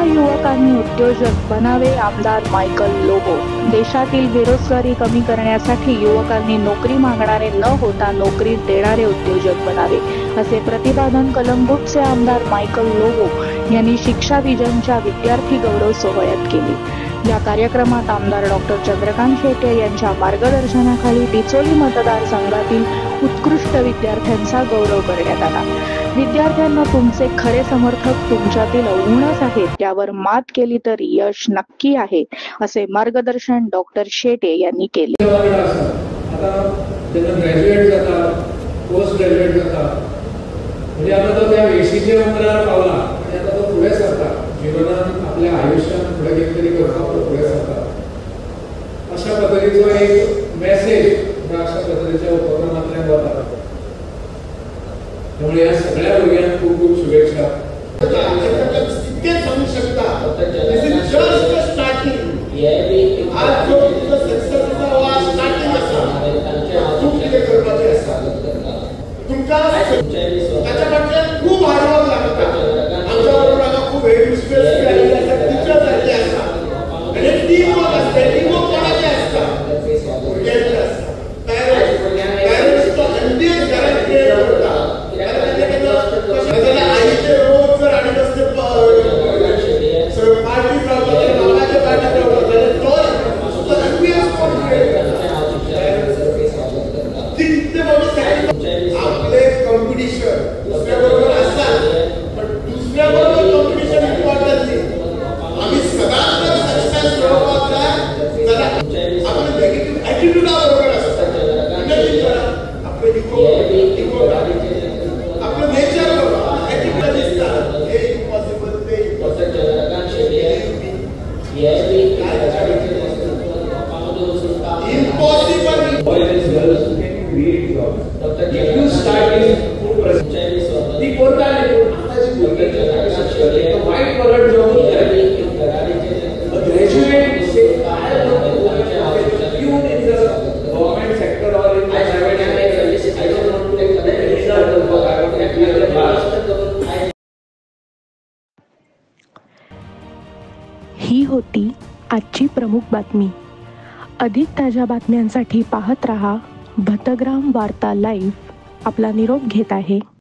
युवकांनी उद्योजक बनावे, आमदार मायकल लोबो। देशातील बेरोजगारी कमी करण्यासाठी युवकांनी नोकरी मागणारे न होता नोकरी देणारे उद्योजक बनावे, असे प्रतिपादन कलंगूटचे आमदार मायकल लोबो यांनी शिक्षा विजनच्या विद्यार्थी गौरव सोहळ्यात केले। या कार्यक्रमात आमदार डॉक्टर चंद्रकांत शेटे यांच्या मार्गदर्शनाखाली डिचोली मतदारसंघातील उत्कृष्ट विद्यार्थ्यांचा गौरव करण्यात आला। विद्यार्थ्यांना तुमचे खरे समर्थक तुमच्यातील अवगुणच आहेत, त्यावर मात केली तर यश नक्की आहे, असे मार्गदर्शन डॉक्टर शेटे यांनी केले। ग्रॅज्युएट जातात, पोस्ट ग्रॅज्युएट जातात, म्हणजे आता तो त्या वेशीच्या उमरावर पावला आणि आता तो पुढे सरतात, जीवनात आपल्या आयुष्यात पुढे काहीतरी करता पुढे सरतात, अशा पद्धतीचा एक मेसेज अशा पद्धतीच्या उपक्रमातल्या होतात। त्यामुळे या सगळ्या लोकांना खूप खूप शुभेच्छा। सांगू शकता दिस इज जस्ट स्टार्टिंग। आज जो सक्सेसचा वास स्टार्टिंग असा खूप किती करपाचे असतात, तुमका त्याच्याकडे खूप हार्डवर्क लागतात। आमच्याबरोबर आता खूप हेडमिस्ट्रेस आलेले असतात, टीचर्स आलेले असतात आणि टीम वर्क असते, टीम वर्क कोणाचे असतात, मुलग्यांचे असतात। पॅरेंट्सचा अंतिम घरात क्रिएट करतात, आईचे रोज जर आणि असते पार्टी प्रॉब्लेम बाबाचे पार्टी प्रॉब्लेम तो एमबीएस कोण क्रिएट करतात, आपले कॉम्पिटिशन दुसऱ्याबरोबर असतात, पण दुसऱ्याबरोबर कॉम्पिटिशन इम्पॉर्टंटली आम्ही सगळ्यांना सक्सेस मिळवण्याचा जरा आपलं नेगेटिव्ह ॲटिट्यूड बरोबर असतं, आपलं इको आपलं नेचर बरोबर ॲटिट्यूड दिसतात, हे इम्पॉसिबल ते ही होती आजची प्रमुख बातमी। अधिक ताज्या बातम्यांसाठी पाहत रहा भतग्राम वार्ता लाईव्ह। आपला निरोप घेत आहे